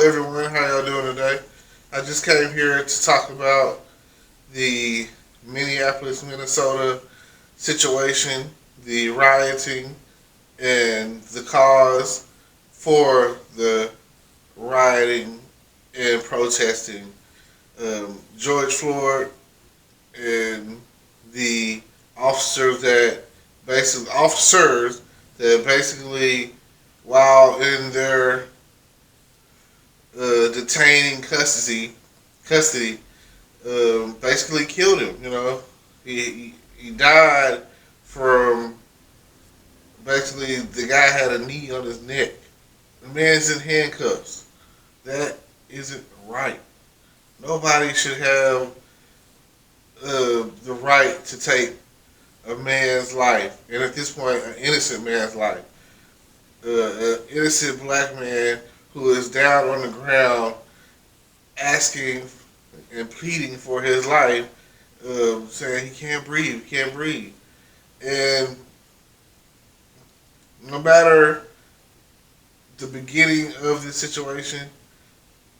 everyone, how y'all doing today? I just came here to talk about the Minneapolis, Minnesota situation, the rioting, and the cause for the rioting and protesting. George Floyd and the officers that basically, while in their detaining custody, basically killed him. He died from basically the guy had a knee on his neck. The man's in handcuffs. That isn't right. Nobody should have the right to take a man's life, and at this point, an innocent man's life. An innocent black man who is down on the ground asking and pleading for his life, saying he can't breathe, he can't breathe. And no matter the beginning of this situation,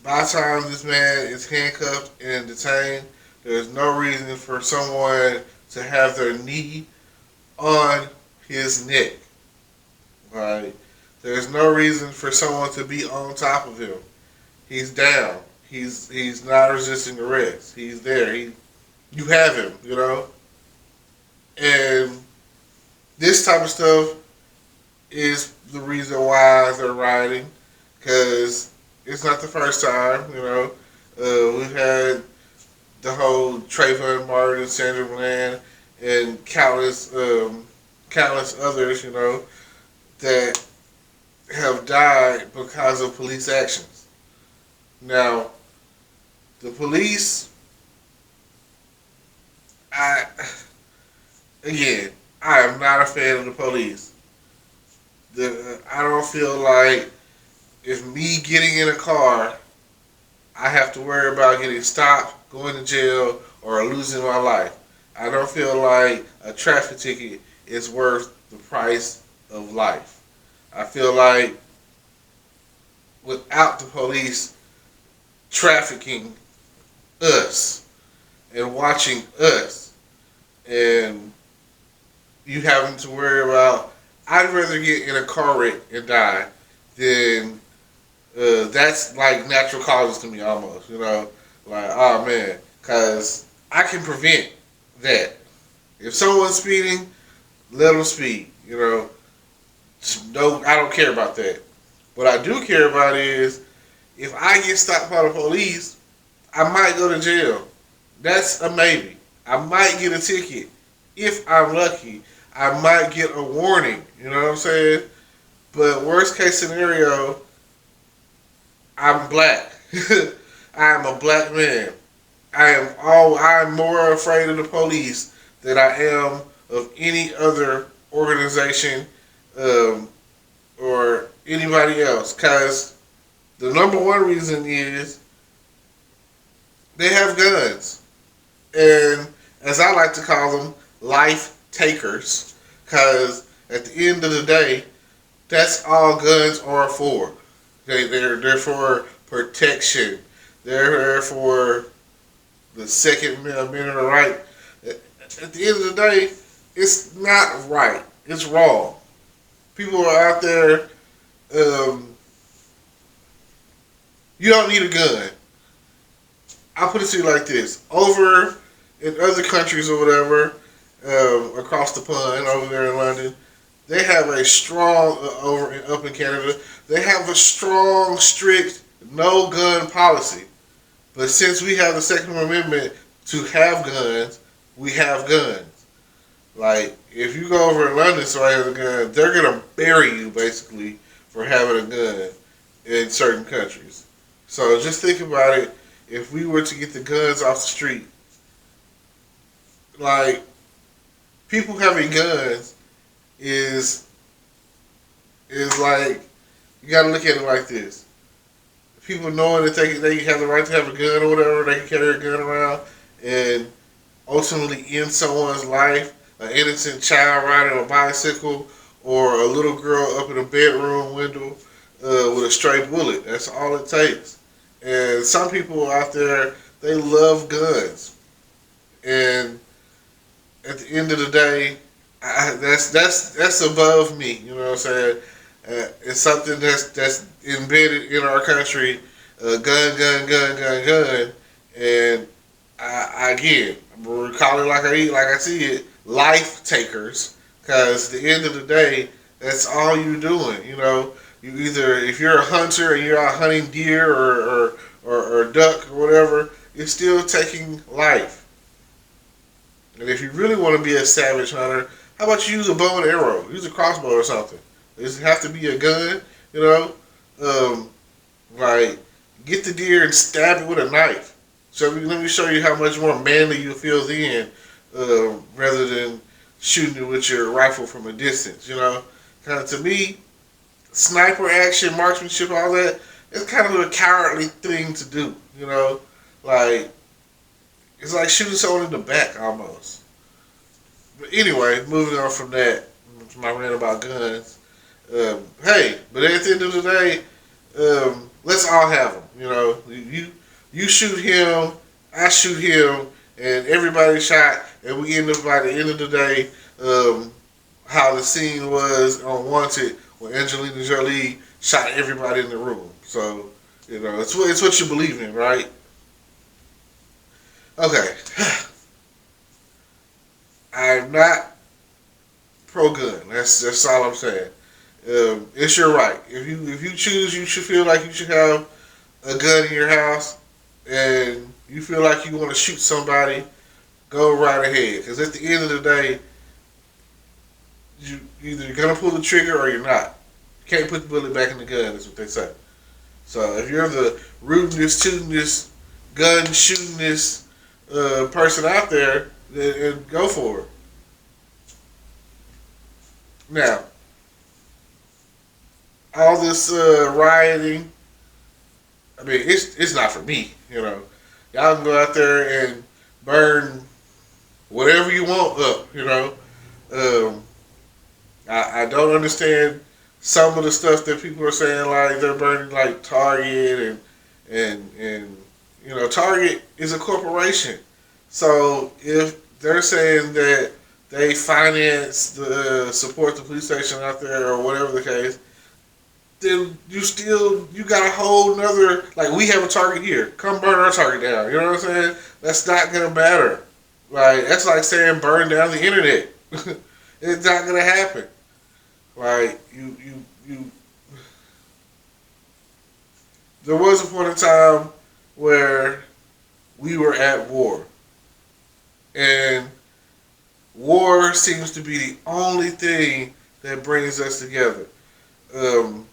by the time this man is handcuffed and detained, there's no reason for someone to have their knee on his neck. Right? There's no reason for someone to be on top of him. He's down. He's not resisting arrest. He's there. You have him. And this type of stuff is the reason why they're rioting, because it's not the first time. We've had the whole Trayvon Martin, Sandra Bland, and countless others. That have died because of police actions. Now, the police, I again, I am not a fan of the police. I don't feel like if me getting in a car, I have to worry about getting stopped, going to jail, or losing my life. I don't feel like a traffic ticket is worth the price of life. I feel like without the police trafficking us and watching us, and you having to worry about, I'd rather get in a car wreck and die than that's like natural causes to me almost. Like, oh man, because I can prevent that. If someone's speeding, let them speed. No, I don't care about that. What I do care about is if I get stopped by the police, I might go to jail. That's a maybe. I might get a ticket if I'm lucky. I might get a warning. You know what I'm saying? But worst case scenario, I'm black. I am a black man. I'm more afraid of the police than I am of any other organization, or anybody else. Because the number one reason is they have guns. And as I like to call them, life takers. Because at the end of the day, that's all guns are for. They're for protection. They're there for the Second Amendment of the right. At the end of the day, it's not right. It's wrong. People are out there. You don't need a gun. I'll put it to you like this: over in other countries or whatever, across the pond, over there in London, they have a strong up in Canada. They have a strong, strict no gun policy. But since we have the Second Amendment to have guns, we have guns. Like, if you go over in London, somebody has a gun, they're gonna bury you basically for having a gun in certain countries. So just think about it. If we were to get the guns off the street, like, people having guns is like, you gotta look at it like this. People knowing that they have the right to have a gun or whatever, they can carry a gun around and ultimately end someone's life, an innocent child riding a bicycle or a little girl up in a bedroom window, with a stray bullet. That's all it takes. And some people out there, they love guns, and at the end of the day, that's above me. You know what I'm saying? It's something that's embedded in our country. Gun, gun, gun, gun, gun, and again, I'm gonna call it like I see it, life takers. Because at the end of the day, that's all you're doing. You know, you either if you're a hunter and you're out hunting deer or duck or whatever, you're still taking life. And if you really want to be a savage hunter, how about you use a bow and arrow? Use a crossbow or something. Does it have to be a gun? You know, um, like get the deer and stab it with a knife. So let me show you how much more manly you feel then, rather than shooting it with your rifle from a distance. You know, kind of to me, sniper action, marksmanship, all that. It's kind of a cowardly thing to do. You know, like it's like shooting someone in the back almost. But anyway, moving on from that, my rant about guns. Hey, but at the end of the day, let's all have them. You know, you shoot him, I shoot him, and everybody shot, and we end up by the end of the day, how the scene was on Wanted when Angelina Jolie shot everybody in the room. So you know, it's what you believe in, right? Okay, I'm not pro gun. That's all I'm saying. It's your right. If you choose, you should feel like you should have a gun in your house, and you feel like you want to shoot somebody, go right ahead. Because at the end of the day, you either gonna pull the trigger or you're not. You can't put the bullet back in the gun. Is what they say. So if you're the rootinest, tootinest, gun shootingest person out there, then go for it. Now, all this rioting, I mean, it's not for me. You know, y'all can go out there and burn whatever you want up. You know, um, I don't understand some of the stuff that people are saying, like they're burning like Target and you know, Target is a corporation. So if they're saying that they finance the support the police station out there or whatever the case, then you got a whole nother, like we have a Target here. Come burn our Target down. You know what I'm saying? That's not gonna matter. Like that's like saying burn down the internet. It's not gonna happen. Like you. There was a point in time where we were at war, and war seems to be the only thing that brings us together. Um,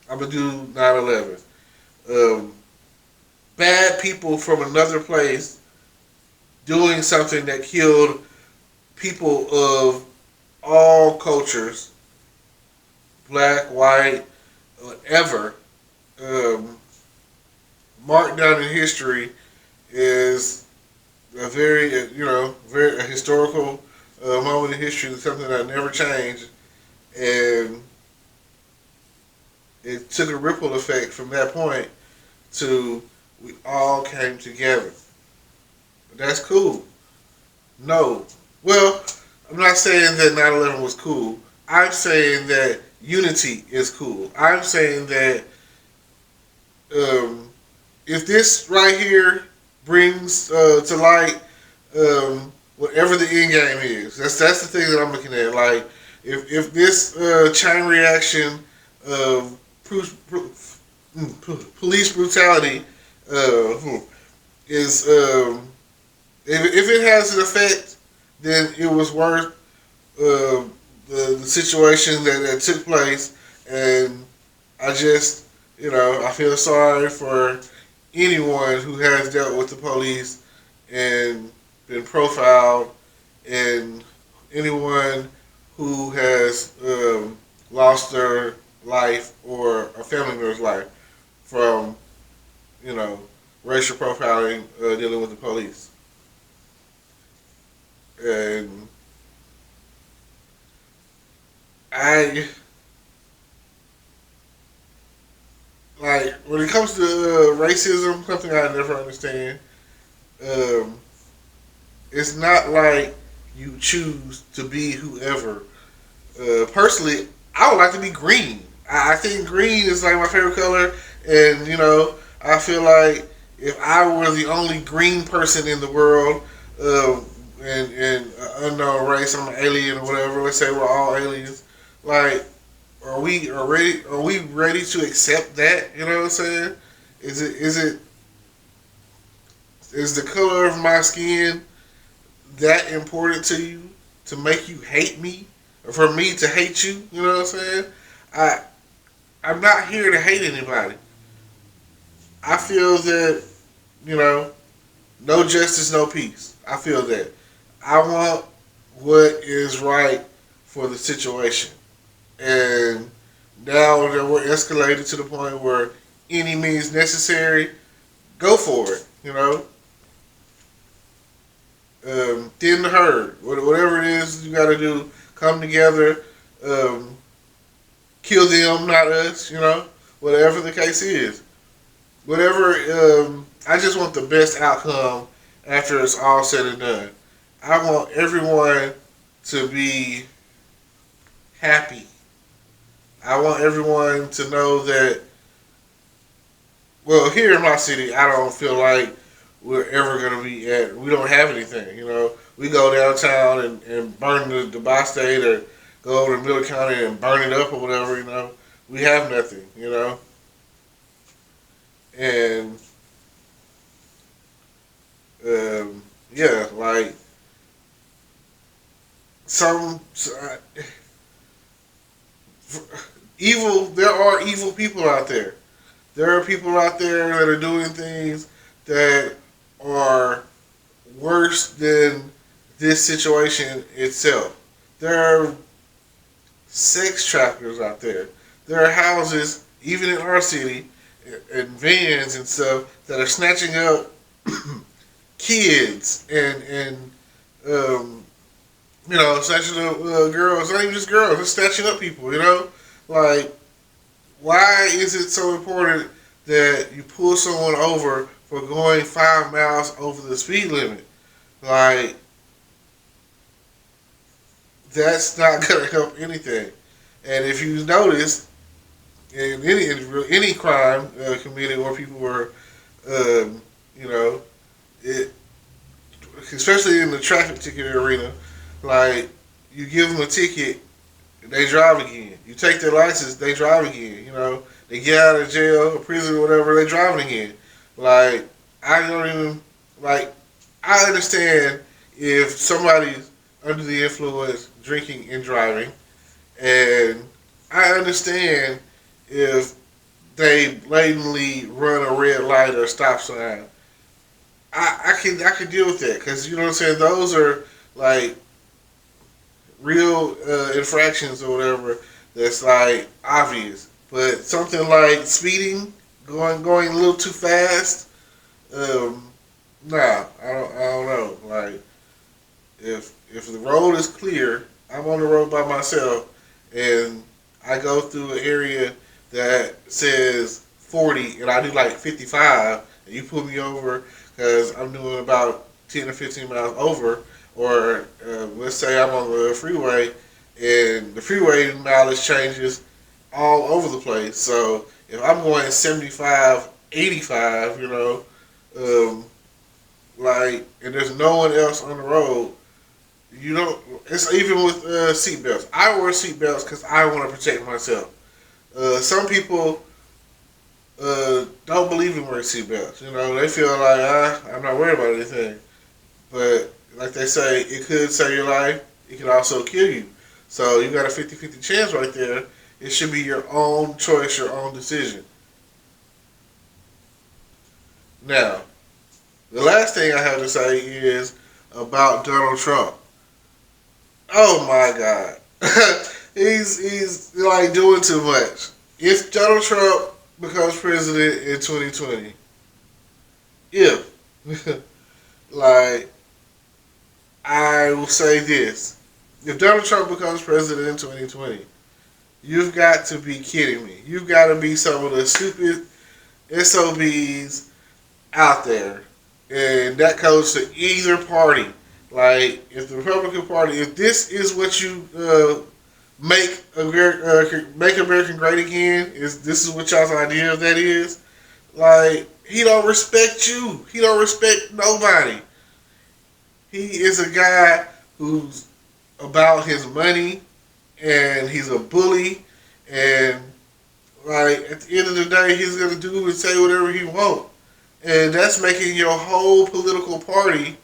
I'm gonna do 9/11. Um, Bad people from another place doing something that killed people of all cultures, black, white, whatever, um, marked down in history is a very, very a historical moment in history. Something that never changed, and it took a ripple effect from that point to we all came together. That's cool. No. Well, I'm not saying that 9/11 was cool. I'm saying that unity is cool. I'm saying that um, if this right here brings to light whatever the end game is, that's the thing that I'm looking at. Like if this chain reaction of police brutality is if it has an effect, then it was worth the situation that took place, and I just I feel sorry for anyone who has dealt with the police and been profiled, and anyone who has lost their life or a family member's life from you know racial profiling dealing with the police. And I like when it comes to racism, something I never understand. Um, it's not like you choose to be whoever. Personally, I would like to be green. I think green is like my favorite color, and I feel like if I were the only green person in the world, uh, and unknown race, I'm an alien or whatever. Let's say we're all aliens. Like, are we ready to accept that? You know what I'm saying? Is it is the color of my skin that important to you to make you hate me or for me to hate you? You know what I'm saying? I I'm not here to hate anybody. I feel that you know, no justice, no peace. I feel that. I want what is right for the situation, and now that we're escalated to the point where any means necessary, go for it. Thin the herd. Whatever it is you got to do, come together, um, kill them, not us. Whatever the case is. Whatever. I just want the best outcome after it's all said and done. I want everyone to be happy. I want everyone to know that. Well, here in my city, I don't feel like we're ever going to be at. We don't have anything. We go downtown and burn the by state or go over to Miller County and burn it up or whatever. We have nothing. And yeah, like some evil. There are evil people out there. There are people out there that are doing things that are worse than this situation itself. There are sex traffickers out there. There are houses, even in our city, and vans and stuff that are snatching up kids and um, snatching up girls. Not even just girls, they're snatching up people. Like, why is it so important that you pull someone over for going 5 miles over the speed limit? Like, that's not gonna help anything. And if you notice, in any crime committed where people were, um, you know, it, especially in the traffic ticket arena, like you give them a ticket, they drive again. You take their license, they drive again. They get out of jail or prison or whatever, they driving again. Like, I don't even like. I understand if somebody's under the influence, drinking and driving, and I understand if they blatantly run a red light or a stop sign. I can deal with that because you know what I'm saying. Those are like real infractions or whatever. That's like obvious, but something like speeding, going a little too fast. Um, nah, I don't know. Like if the road is clear, I'm on the road by myself, and I go through an area that says 40, and I do like 55, and you pull me over because I'm doing about 10 or 15 miles over, or let's say I'm on the freeway, and the freeway mileage changes all over the place. So if I'm going 75, 85, um, like, and there's no one else on the road, you don't. It's even with seatbelts. I wear seatbelts because I want to protect myself. Some people don't believe in wearing seatbelts. They feel like I'm not worried about anything. But like they say, it could save your life. It can also kill you. So you got a 50-50 chance right there. It should be your own choice, your own decision. Now, the last thing I have to say is about Donald Trump. Oh my God, he's like doing too much. If Donald Trump becomes president in 2020, if like I will say this, if Donald Trump becomes president in 2020, You've got to be kidding me. You've got to be some of the stupid SOBs out there. And that goes to either party. Like, if the Republican Party, if this is what you make American great again, is this is what y'all's idea of that is? Like, he don't respect you. He don't respect nobody. He is a guy who's about his money, and he's a bully, and like at the end of the day, he's gonna do and say whatever he wants, and that's making your whole political party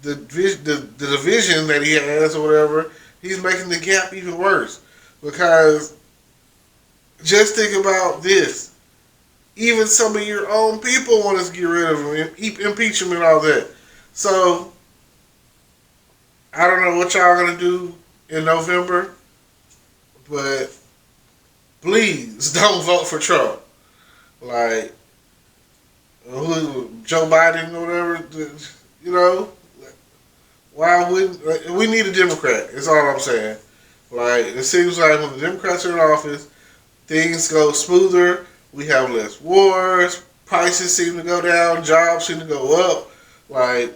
the division that he has or whatever. He's making the gap even worse because just think about this. Even some of your own people want us to get rid of him, impeach him, and all that. So I don't know what y'all gonna do in November, but please don't vote for Trump. Like Joe Biden or whatever. You know, why wouldn't we need a Democrat? Is all I'm saying. Like it seems like when the Democrats are in office, things go smoother. We have less wars. Prices seem to go down. Jobs seem to go up. Like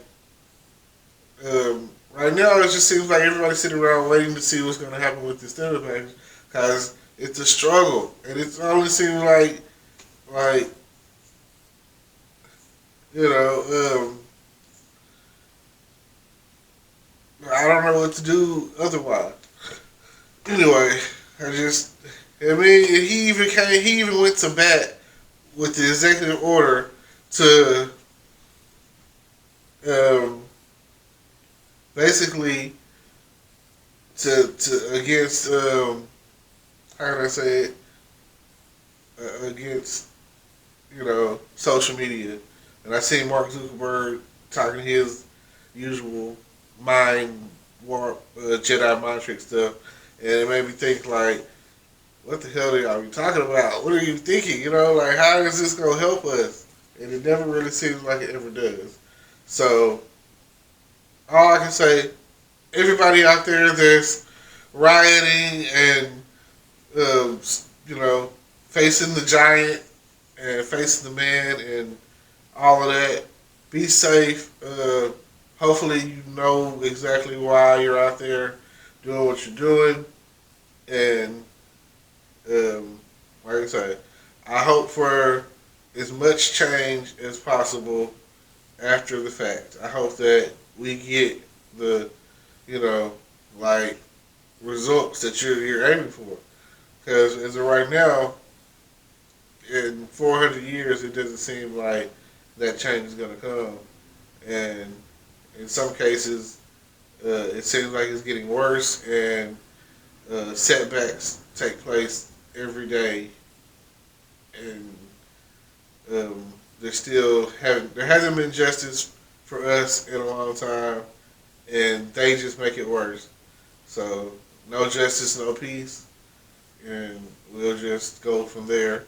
right now, it just seems like everybody's sitting around waiting to see what's going to happen with this stimulus package because it's a struggle, and it only seems like you know, I don't know what to do otherwise. Anyway, I mean, he even went to bat with the executive order to um, basically to against how can I say it against social media, and I see Mark Zuckerberg talking his usual mind warp Jedi mind trick stuff, and it made me think like, what the hell are y'all be talking about? What are you thinking? Like how is this gonna help us? And it never really seems like it ever does. So all I can say, everybody out there that's rioting and um, facing the giant and facing the man and all of that, be safe. Hopefully you know exactly why you're out there doing what you're doing. And like I say, I hope for as much change as possible after the fact. I hope that we get the, like results that you're aiming for. Because as of right now, in 400 years, it doesn't seem like that change is going to come. And in some cases, it seems like it's getting worse, and setbacks take place every day. And there hasn't been justice for us in a long time, and they just make it worse. So no justice, no peace, and we'll just go from there.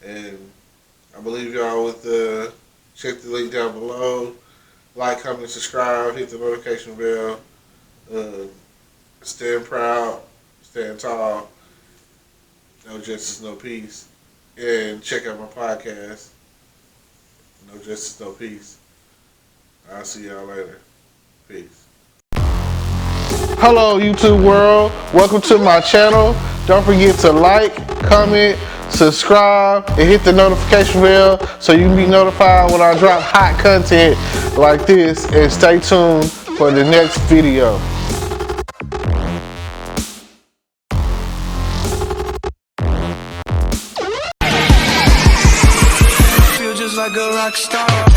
And I believe y'all with check the link down below, like, comment, subscribe, hit the notification bell, stand proud, stand tall, no justice, no peace, and check out my podcast, No Justice, No Peace. I'll see y'all later. Peace. Hello YouTube world, welcome to my channel. Don't forget to like, comment, subscribe, and hit the notification bell so you can be notified when I drop hot content like this, and stay tuned for the next video. Feel just like a rock star.